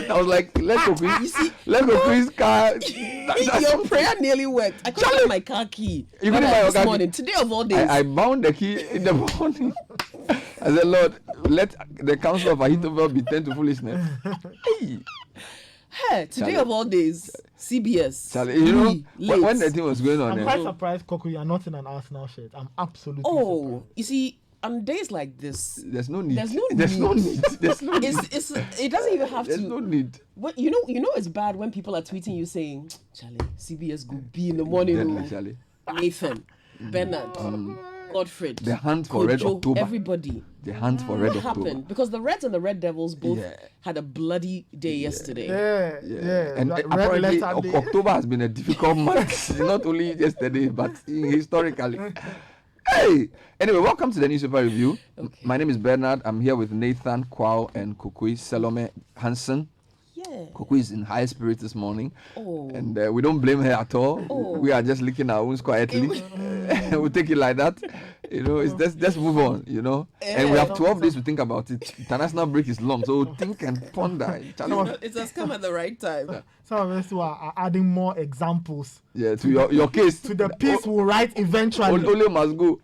I was like, let's go quiz car. Your prayer nearly worked. I couldn't buy my car key. You couldn't buy your car morning. Today of all days. I bound the key in the morning. I said, Lord, let the counsel of Ahithophel be turned to foolishness. Hey, today Charlie. Of all days, CBS. Charlie, you know, when the thing was going on, I'm quite surprised, Coco, you are not in an Arsenal shirt. I'm absolutely surprised. You see, on days like this, there's no need. There's no need. It doesn't even have there's to. There's no need. What you know, it's bad when people are tweeting you saying, "Charlie, CBS go be in the morning." Charlie, Nathan, Bernard, Godfred, the hunt for Red October. Everybody. The hunt for Red October. Happened because the Reds and the Red Devils both had a bloody day yesterday. Yeah. And apparently October has been a difficult month. Not only yesterday, but historically. Hey! Anyway, welcome to the Newspaper Review. Okay. My name is Bernard. I'm here with Nathan, Kwao, and Kukui Salome Hansen. Yeah. Kukui is in high spirits this morning. And we don't blame her at all. We are just licking our wounds quietly. We'll take it like that. You know, it's just move on, you know. And we have 12 days to think about it. International break is long, so think and ponder. It has come at the right time. Some of us who are adding more examples. Yeah, to your case. To the piece we'll write eventually. Only must go.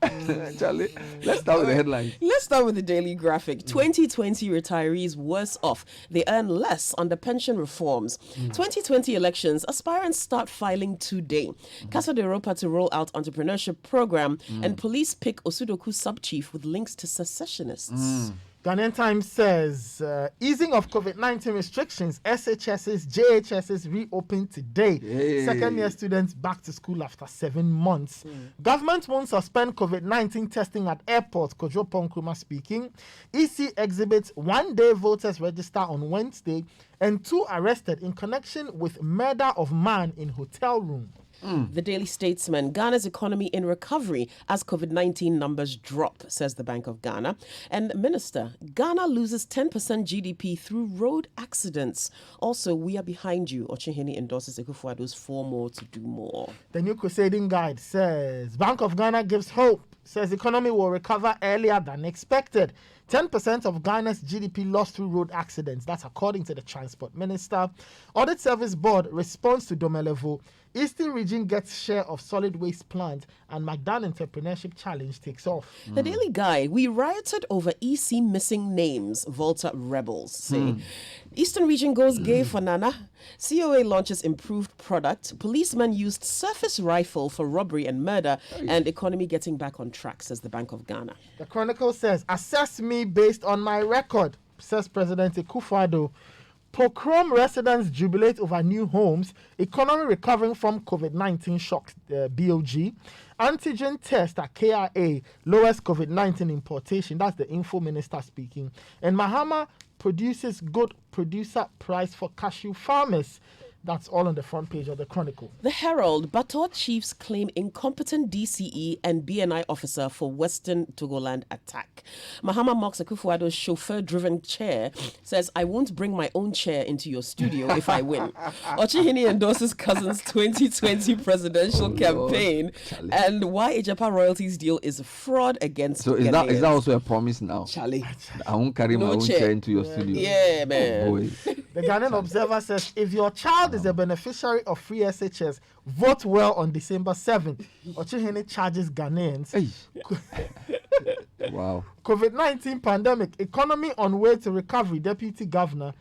Charlie, let's start with the headline. Let's start with the Daily Graphic. 2020 retirees worse off. They earn less under pension reforms. 2020 elections, aspirants start filing today. Casa de Europa to roll out entrepreneurship program, and police pick Osudoku sub-chief with links to secessionists. Ghanaian Times says, easing of COVID-19 restrictions, SHSs, JHSs reopen today. Yay. Second-year students back to school after 7 months. Government won't suspend COVID-19 testing at airports, Kojo Ponkruma speaking. EC exhibits one-day voters register on Wednesday, and 2 arrested in connection with murder of man in hotel room. The Daily Statesman, Ghana's economy in recovery as COVID-19 numbers drop, says the Bank of Ghana. And Minister, Ghana loses 10% GDP through road accidents. Also, we are behind you. Ochihini endorses Akufo-Addo's 4 more to do more. The New Crusading Guide says, Bank of Ghana gives hope, says economy will recover earlier than expected. 10% of Ghana's GDP lost through road accidents. That's according to the Transport Minister. Audit Service Board responds to Domelevo. Eastern Region gets share of solid waste plant, and Magdan Entrepreneurship Challenge takes off. The Daily Guide, we rioted over EC missing names, Volta rebels say. Eastern Region goes gay for Nana. COA launches improved product. Policemen used surface rifle for robbery and murder, and economy getting back on track, says the Bank of Ghana. The Chronicle says, assess me based on my record, says President Akufo-Addo. Pokrom residents jubilate over new homes. Economy recovering from COVID-19 shock, BOG. Antigen test at KRA lowest COVID-19 importation. That's the info minister speaking. And Mahama produces good producer price for cashew farmers. That's all on the front page of the Chronicle. The Herald, Bator chiefs claim incompetent DCE and BNI officer for Western Togoland attack. Mahama mocks Akufo-Addo's chauffeur-driven chair, says, I won't bring my own chair into your studio if I win. Ochihini endorses Cousin's 2020 presidential campaign, and why Ejapa Royalties deal is a fraud against So is that also a promise now? Charlie. I won't carry my own chair into your studio. Yeah, man. Oh, boy. The Ghanaian Observer says, if your child is a beneficiary of free SHS, vote well on December 7th. Ochihene charges Ghanaians. Wow. COVID-19 pandemic, economy on way to recovery, Deputy Governor.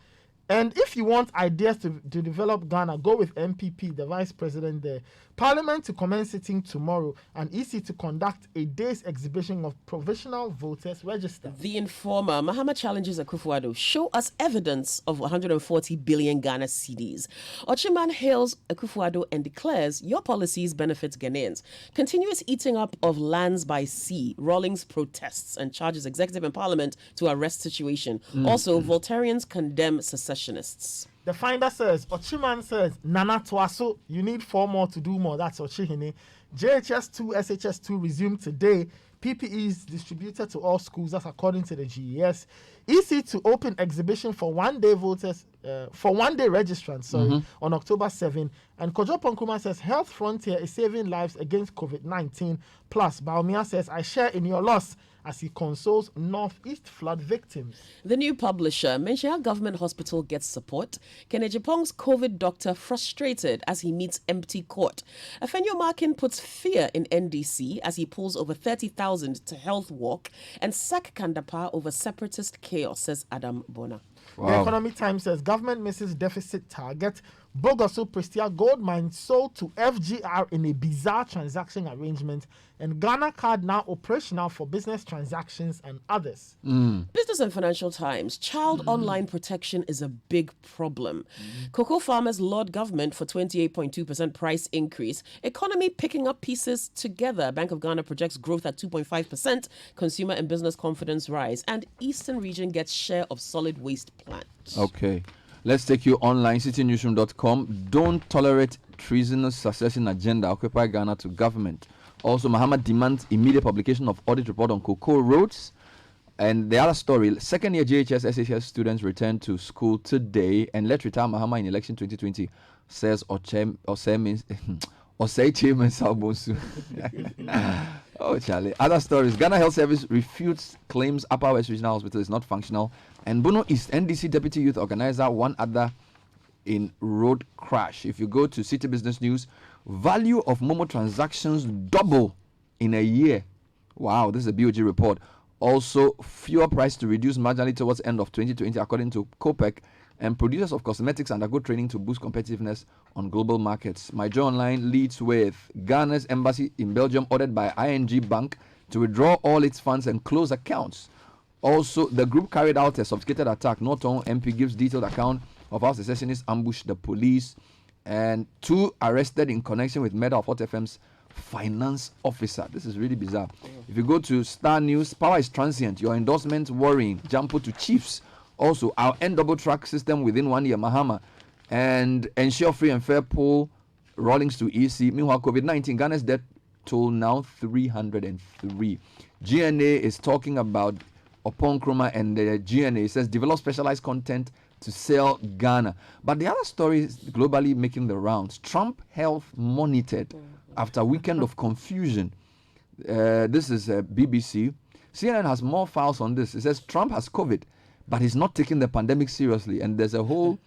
And if you want ideas to develop Ghana, go with MPP, the Vice President there. Parliament to commence sitting tomorrow, and EC to conduct a day's exhibition of provisional voters register. The Informer, Mahama challenges Akufo-Addo. Show us evidence of 140 billion Ghana cedis. Ochiman hails Akufo-Addo and declares your policies benefit Ghanaians. Continuous eating up of lands by sea. Rawlings protests and charges executive and parliament to arrest situation. Also, Voltarians condemn secessionists. The Finder says, Ochiman says, Nana Twaso, you need 4 more to do more. That's Ochihini. JHS2, SHS2 resumed today. PPEs distributed to all schools. That's according to the GES. EC to open exhibition for one-day voters, for one-day registrants, on October 7. And Kojo Ponkruma says, Health Frontier is saving lives against COVID-19. Plus, Baumia says, I share in your loss as he consoles Northeast flood victims. The new publisher, Menshia Government Hospital gets support. Kenejipong's COVID doctor frustrated as he meets empty court. Afenyo Markin puts fear in NDC as he pulls over 30,000 to health walk. And sack Kandapa over separatist chaos, says Adam Bona. Wow. The Economic Times says government misses deficit target. Bogoso Prestia gold mine sold to FGR in a bizarre transaction arrangement, and Ghana card now operational for business transactions and others. Business and Financial Times. Child online protection is a big problem. Cocoa farmers laud government for 28.2% price increase. Economy picking up pieces together. Bank of Ghana projects growth at 2.5%. Consumer and business confidence rise. And Eastern region gets share of solid waste plant. Okay. Let's take you online, citynewsroom.com. Don't tolerate treasonous succession agenda, occupy Ghana to government. Also, Muhammad demands immediate publication of audit report on cocoa roads. And the other story, second year JHS, SHS students return to school today. And let's retire Muhammad in election 2020, says Osei Chairman Salbonsu. Oh, Charlie. Other stories. Ghana Health Service refutes claims Upper West Regional Hospital is not functional. And Bono East NDC Deputy Youth Organizer, one other in road crash. If you go to Citi Business News, value of Momo transactions double in a year. Wow, this is a BOG report. Also, fuel price to reduce marginally towards end of 2020, according to COPEC. And producers of cosmetics undergo training to boost competitiveness on global markets. My Joy Online leads with Ghana's embassy in Belgium ordered by ING Bank to withdraw all its funds and close accounts. Also, the group carried out a sophisticated attack. Norton MP gives detailed account of how secessionists ambushed the police, and 2 arrested in connection with murder of Hot FM's finance officer. This is really bizarre. If you go to Star News, power is transient. Your endorsement worrying. Jump to chiefs. Also, our end double track system within 1 year, Mahama, and ensure free and fair poll rollings to EC. Meanwhile, COVID-19, Ghana's death toll now 303. GNA is talking about Upon Chroma, and the GNA says develop specialized content to sell Ghana. But the other story is globally making the rounds. Trump health monitored after a weekend of confusion. This is BBC. CNN has more files on this. It says Trump has COVID, but he's not taking the pandemic seriously. And there's a whole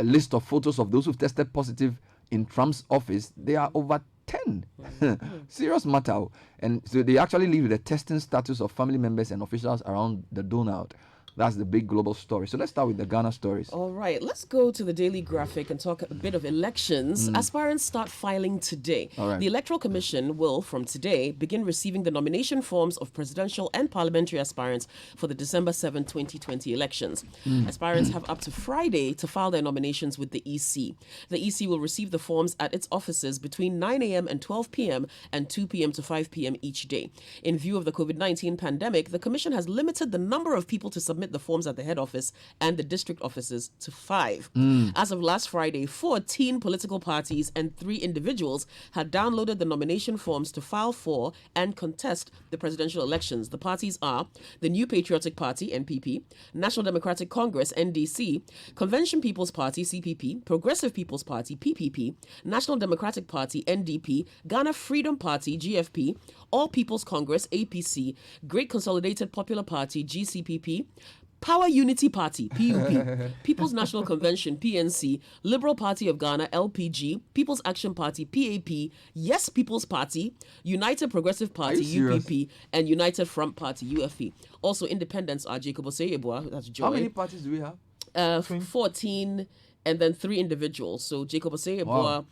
list of photos of those who've tested positive in Trump's office. They are over 10. Serious matter. And so they actually leave the testing status of family members and officials around the donut. That's the big global story. So let's start with the Ghana stories. All right, let's go to the Daily Graphic and talk a bit of elections. Aspirants start filing today. All right. The Electoral Commission will, from today, begin receiving the nomination forms of presidential and parliamentary aspirants for the December 7, 2020 elections. Aspirants have up to Friday to file their nominations with the EC. The EC will receive the forms at its offices between 9 a.m. and 12 p.m. and 2 p.m. to 5 p.m. each day. In view of the COVID-19 pandemic, the Commission has limited the number of people to submit the forms at the head office and the district offices to 5. As of last Friday, 14 political parties and 3 individuals had downloaded the nomination forms to file for and contest the presidential elections. The parties are the New Patriotic Party, NPP, National Democratic Congress, NDC, Convention People's Party, CPP, Progressive People's Party, PPP, National Democratic Party, NDP, Ghana Freedom Party, GFP, All People's Congress, APC, Great Consolidated Popular Party, GCPP, Power Unity Party, PUP, People's National Convention, PNC, Liberal Party of Ghana, LPG, People's Action Party, PAP, Yes People's Party, United Progressive Party, UPP, and United Front Party, UFP. Also, independents are Jacob Osei-Yeboah, that's Joy. How many parties do we have? 14, and then 3 individuals. So Jacob Osei-Yeboah,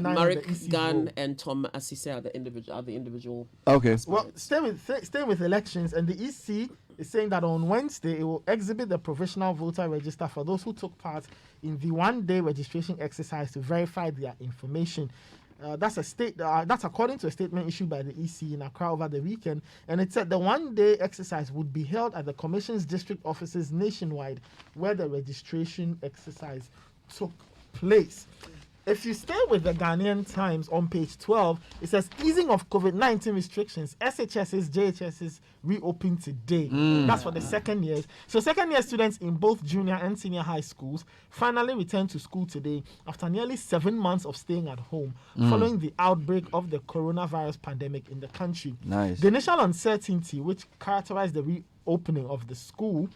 Marek Gan, and Tom Asise are the individual. Okay. Well, stay with elections, and the EC is saying that on Wednesday it will exhibit the provisional voter register for those who took part in the one-day registration exercise to verify their information. That's according to a statement issued by the EC in Accra over the weekend, and it said the one-day exercise would be held at the Commission's district offices nationwide, where the registration exercise took place. If you stay with the Ghanaian Times on page 12, it says easing of COVID-19 restrictions. SHS's, JHS's reopen today. That's for the second years. So second year students in both junior and senior high schools finally returned to school today after nearly 7 months of staying at home following the outbreak of the coronavirus pandemic in the country. Nice. The initial uncertainty which characterized the reopening of the schools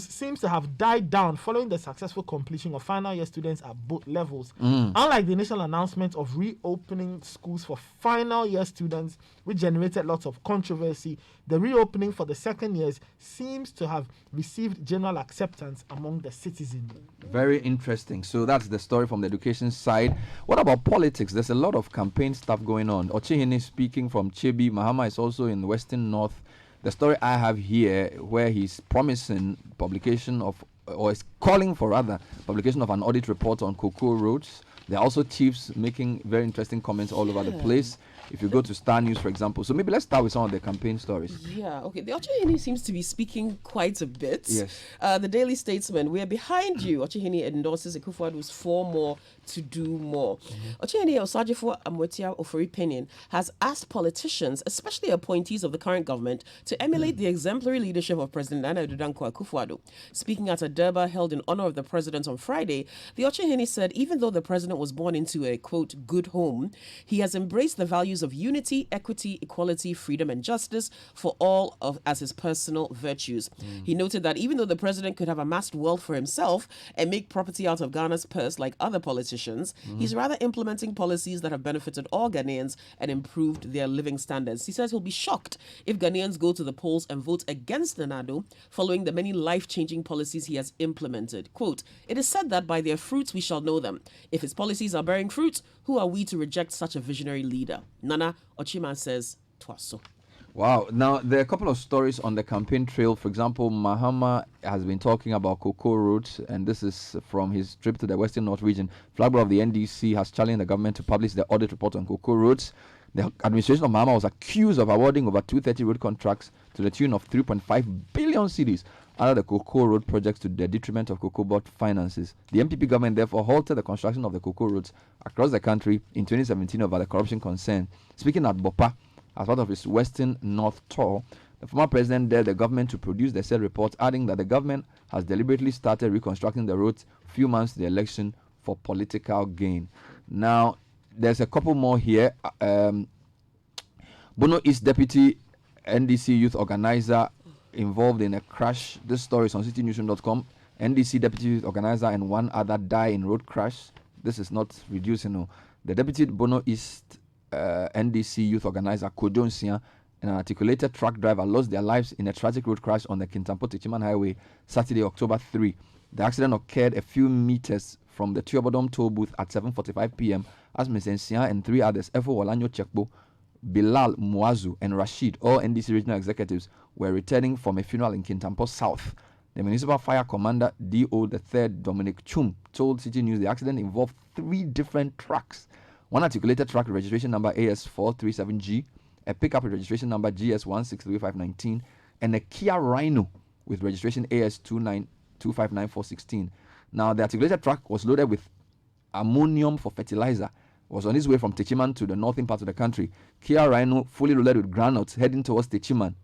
seems to have died down following the successful completion of final year students at both levels. Unlike the initial announcement of reopening schools for final year students, which generated lots of controversy, the reopening for the second years seems to have received general acceptance among the citizens. Very interesting. So that's the story from the education side. What about politics? There's a lot of campaign stuff going on. Ochihini speaking from Chebi. Mahama is also in the Western North. The story I have here, where he's promising publication of, or is calling for rather, publication of an audit report on cocoa roads. There are also chiefs making very interesting comments all over the place. If you go to Star News, for example. So maybe let's start with some of the campaign stories. Yeah, okay. The Ochihini seems to be speaking quite a bit. Yes. The Daily Statesman, we are behind you. Ochihini endorses Akufo-Addo's 4 more to do more. Ochihini Osajifo Amwetia Ofori-Penin has asked politicians, especially appointees of the current government, to emulate the exemplary leadership of President Nana Addo Akufo-Addo. Speaking at a Durbar held in honor of the president on Friday, the Ochihini said even though the president was born into a, quote, good home, he has embraced the values of unity, equity, equality, freedom, and justice for all of as his personal virtues. He noted that even though the president could have amassed wealth for himself and make property out of Ghana's purse like other politicians, he's rather implementing policies that have benefited all Ghanaians and improved their living standards. He says he'll be shocked if Ghanaians go to the polls and vote against Nana following the many life-changing policies he has implemented. Quote, "It is said that by their fruits we shall know them. If his policies are bearing fruit, who are we to reject such a visionary leader?" Nana Ochima says, "Twaso." Wow. Now, there are a couple of stories on the campaign trail. For example, Mahama has been talking about cocoa roads, and this is from his trip to the Western North region. Flag bearer of the NDC has challenged the government to publish the audit report on cocoa roads. The administration of Mahama was accused of awarding over 230 road contracts to the tune of 3.5 billion cedis under the cocoa road projects to the detriment of cocoa board finances. The MPP government therefore halted the construction of the cocoa roads across the country in 2017 over the corruption concern. Speaking at Bopa, as part of his Western North tour, the former president dared the government to produce the said report, adding that the government has deliberately started reconstructing the roads a few months to the election for political gain. Now, there's a couple more here. Bono East Deputy NDC Youth Organizer involved in a crash. This story is on citynewsroom.com. NDC Deputy Youth Organizer and one other die in road crash. This is not reducing. The Deputy Bono East NDC Youth Organizer Kojo Nsia and an articulated truck driver lost their lives in a tragic road crash on the Kintampo-Techiman Highway Saturday, October 3. The accident occurred a few meters from the Tuobodom toll booth at 7:45 p.m. as Ms. Nsia and 3 others, Efo Walanyo Chekbo, Bilal Muazu, and Rashid, all NDC regional executives, were returning from a funeral in Kintampo South. The Municipal Fire Commander, D.O. the 3rd Dominic Chum, told Citi News the accident involved 3 different trucks. One articulated truck with registration number AS437G, a pickup with registration number GS1635519, and a Kia Rhino with registration AS292594416. Now, the articulated truck was loaded with ammonium for fertilizer, was on its way from Techiman to the northern part of the country. Kia Rhino fully loaded with granules heading towards Techiman.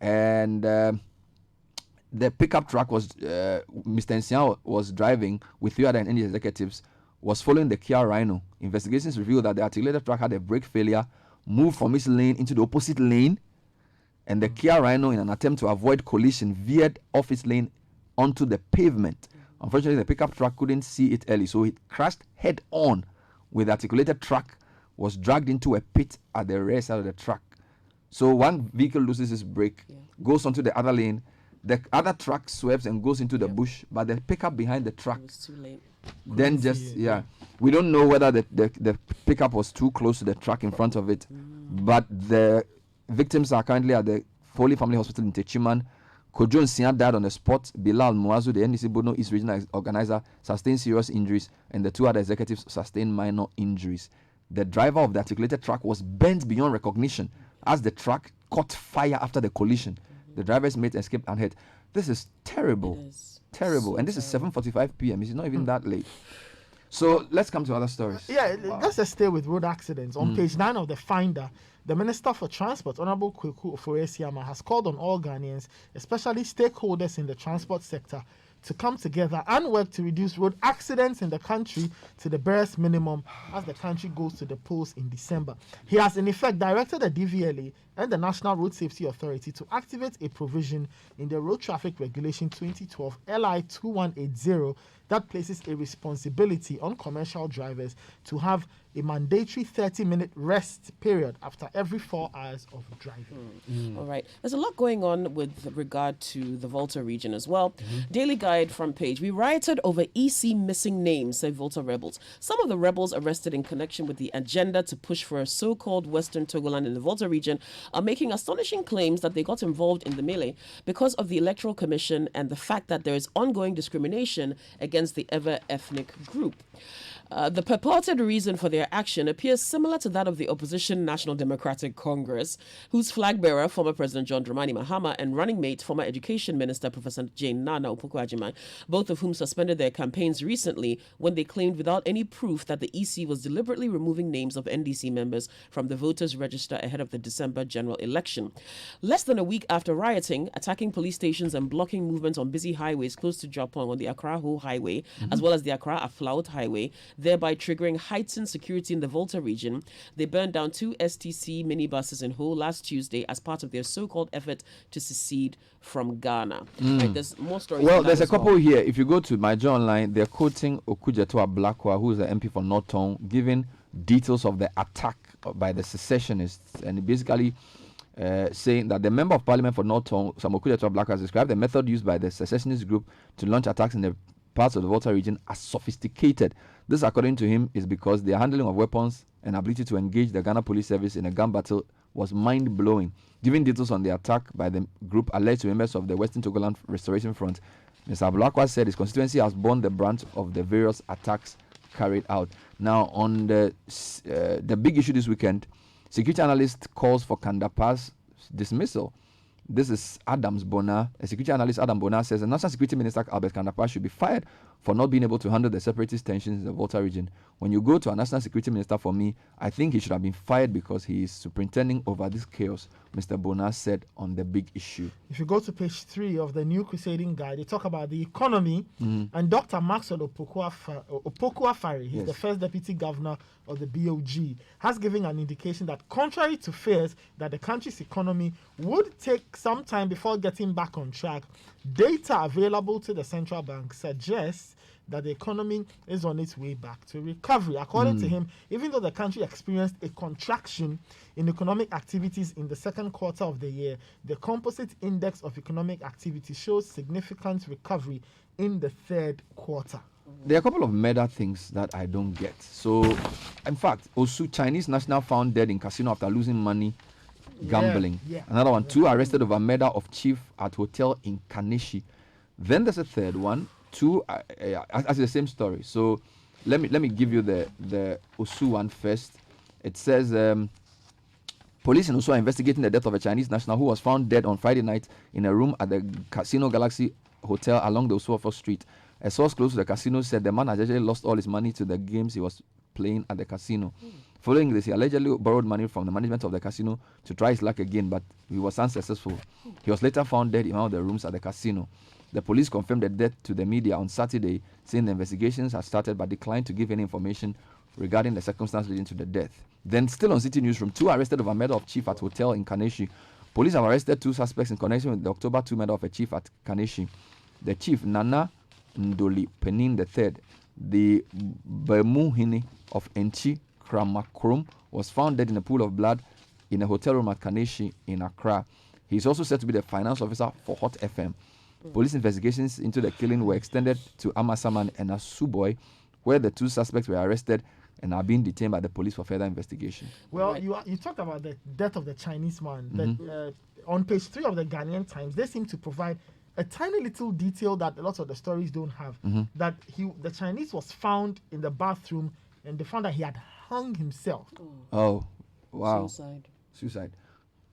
And the pickup truck was, Mr. Nsia was driving with 3 other NDC executives, was following the Kia Rhino. Investigations revealed that the articulated truck had a brake failure, moved from its lane into the opposite lane, and the Kia Rhino, in an attempt to avoid collision, veered off its lane onto the pavement. Unfortunately, the pickup truck couldn't see it early, so it crashed head-on with the articulated truck, was dragged into a pit at the rear side of the truck. So one vehicle loses its brake, goes onto the other lane, the other truck swerves and goes into the bush, but the pickup behind the truck It's too late. then just we don't know whether the pickup was too close to the truck in front of it, but the victims are currently at the Foley Family Hospital in Techiman. Kojo Nsia died on the spot. Bilal Muazu, the NDC Bono East Regional Organizer, sustained serious injuries, and the 2 other executives sustained minor injuries. The driver of the articulated truck was bent beyond recognition as the truck caught fire after the collision. The driver's mate escaped unhurt. This is terrible. It is Terrible. so And this is 7:45 p.m. It's not even that late. So let's come to other stories. Let's just stay with road accidents. On page 9 of the Finder, the Minister for Transport, Honorable Kweku Ofori-Esiama, has called on all Ghanaians, especially stakeholders in the transport sector, to come together and work to reduce road accidents in the country to the barest minimum as the country goes to the polls in December. He has in effect directed the DVLA and the National Road Safety Authority to activate a provision in the Road Traffic Regulation 2012 LI 2180 that places a responsibility on commercial drivers to have a mandatory 30-minute rest period after every 4 hours of driving. All right. There's a lot going on with regard to the Volta region as well. Daily Guide front page. We rioted over EC missing names, say Volta rebels. Some of the rebels arrested in connection with the agenda to push for a so-called Western Togoland in the Volta region are making astonishing claims that they got involved in the melee because of the Electoral Commission and the fact that there is ongoing discrimination against the Ever ethnic group. The purported reason for their action appears similar to that of the opposition National Democratic Congress, whose flag bearer, former President John Dramani Mahama, and running mate, former Education Minister Professor Jane Nana Opoku-Agyeman, both of whom suspended their campaigns recently when they claimed without any proof that the EC was deliberately removing names of NDC members from the voters' register ahead of the December general election. Less than a week after rioting, attacking police stations and blocking movements on busy highways close to Japon on the Accra-Ho Highway, as well as the Accra-Aflaut Highway, thereby triggering heightened security in the Volta region, they burned down 2 STC minibuses in Ho last Tuesday as part of their so-called effort to secede from Ghana. Right, there's more stories. Well, there's a couple here. If you go to my Joe Online, they're quoting Okudzeto Ablakwa, who is the MP for North Town, giving details of the attack by the secessionists, and basically saying that the member of parliament for North Town, Okudzeto Ablakwa, has described the method used by the secessionist group to launch attacks in the parts of the Volta region as sophisticated. This, according to him, is because their handling of weapons and ability to engage the Ghana Police Service in a gun battle was mind-blowing. Giving details on the attack by the group alleged to members of the Western Togoland Restoration Front, Mr. Ablakwa said his constituency has borne the brunt of the various attacks carried out. Now, on the big issue this weekend, security analyst calls for Kandapa's dismissal. This is Adams Bona. A security analyst, Adam Bona, says the National Security Minister, Albert Kandapa, should be fired for not being able to handle the separatist tensions in the Volta region. When you go to a National Security Minister, for me, I think he should have been fired because he is superintending over this chaos, Mr. Bona said on the big issue. If you go to page 3 of the New Crusading Guide, they talk about the economy, and Dr. Maxwell Opoku-Afari, he's the first deputy governor of the BOG, has given an indication that contrary to fears that the country's economy would take some time before getting back on track, data available to the central bank suggests that the economy is on its way back to recovery. According to him, even though the country experienced a contraction in economic activities in the second quarter of the year, the composite index of economic activity shows significant recovery in the third quarter. There are a couple of meta things that I don't get. So, in fact, Osu, Chinese national, found dead in casino after losing money gambling. Another one, 2 arrested over murder of chief at hotel in Kaneshi. Then there's a third one, 2 as the same story. So let me give you the Osu one first. It says police in Osu are investigating the death of a Chinese national who was found dead on Friday night in a room at the Casino Galaxy Hotel along the Osuofo Street. A source close to the casino said the man had actually lost all his money to the games he was playing at the casino. Following this, he allegedly borrowed money from the management of the casino to try his luck again, but he was unsuccessful. He was later found dead in one of the rooms at the casino. The police confirmed the death to the media on Saturday, saying the investigations had started but declined to give any information regarding the circumstances leading to the death. Then, still on Citi Newsroom, 2 arrested over murder of chief at hotel in Kaneshi. Police have arrested 2 suspects in connection with the October 2 murder of a chief at Kaneshi. The chief, Nana Ndoli Penin III, the Bermuhini of Enchi Kramakrum, was found dead in a pool of blood in a hotel room at Kaneshi in Accra. He is also said to be the finance officer for Hot FM. Police investigations into the killing were extended to Amasaman and Asuboy, where the 2 suspects were arrested and are being detained by the police for further investigation. Well, you talked about the death of the Chinese man. That, on page 3 of the Ghanaian Times, they seem to provide a tiny little detail that a lot of the stories don't have. That the Chinese was found in the bathroom and they found that he had hung himself. Oh, wow. Suicide.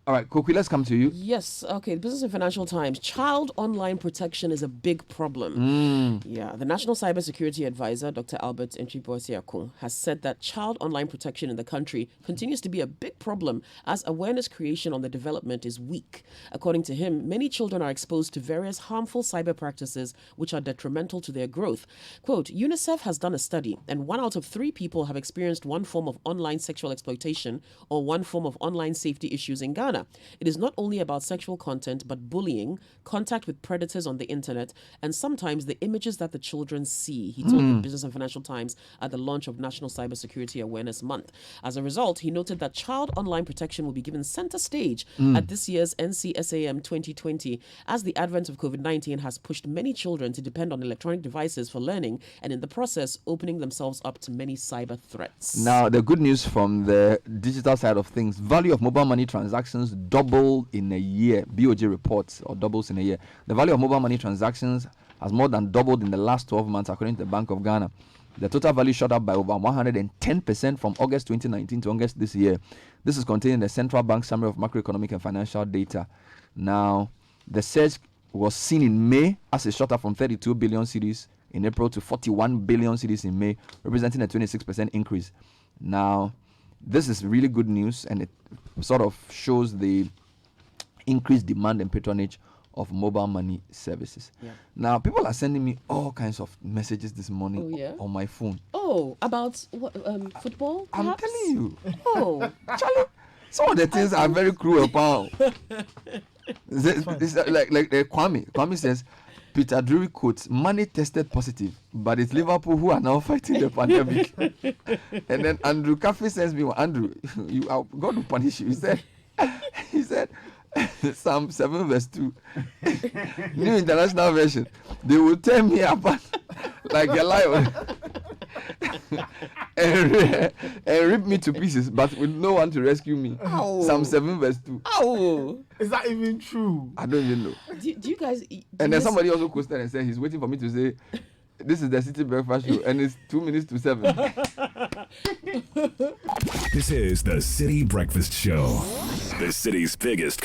All right, Koki, let's come to you. Yes, okay. Business and Financial Times. Child online protection is a big problem. Yeah, the National Cybersecurity Advisor, Dr. Albert Nchipo, has said that child online protection in the country continues to be a big problem as awareness creation on the development is weak. According to him, many children are exposed to various harmful cyber practices which are detrimental to their growth. Quote, UNICEF has done a study, and 1 out of 3 people have experienced one form of online sexual exploitation or one form of online safety issues in Ghana. It is not only about sexual content, but bullying, contact with predators on the internet, and sometimes the images that the children see, he told the Business and Financial Times at the launch of National Cybersecurity Awareness Month. As a result, he noted that child online protection will be given center stage at this year's NCSAM 2020, as the advent of COVID-19 has pushed many children to depend on electronic devices for learning, and in the process, opening themselves up to many cyber threats. Now, the good news from the digital side of things, value of mobile money transactions doubled in a year. BOJ reports, or doubles in a year. The value of mobile money transactions has more than doubled in the last 12 months, according to the Bank of Ghana. The total value shot up by over 110% from August 2019 to August this year. This is contained in the Central Bank Summary of Macroeconomic and Financial Data. Now, the surge was seen in May as it shot up from 32 billion cedis in April to 41 billion cedis in May, representing a 26% increase. Now, this is really good news, and it sort of shows the increased demand and patronage of mobile money services. Yeah. Now, people are sending me all kinds of messages this morning on my phone. Oh, about what, football, perhaps? I'm telling you. Oh, Charlie, some of the things are very cruel, pal. It's like Kwame. Kwame says, Peter Drury quotes, money tested positive, but it's Liverpool who are now fighting the pandemic. And then Andrew Caffey sends me, Andrew, you are going to punish you. He said, Psalm 7 verse 2, New International Version, they will tear me apart like a lion and rip me to pieces, but with no one to rescue me. Ow. Psalm 7 verse 2. oh. Is that even true? I don't even know. Do you guys... And then somebody also posted and said he's waiting for me to say, this is the Citi Breakfast Show, and it's 2 minutes to 7. This is the Citi Breakfast Show, the city's biggest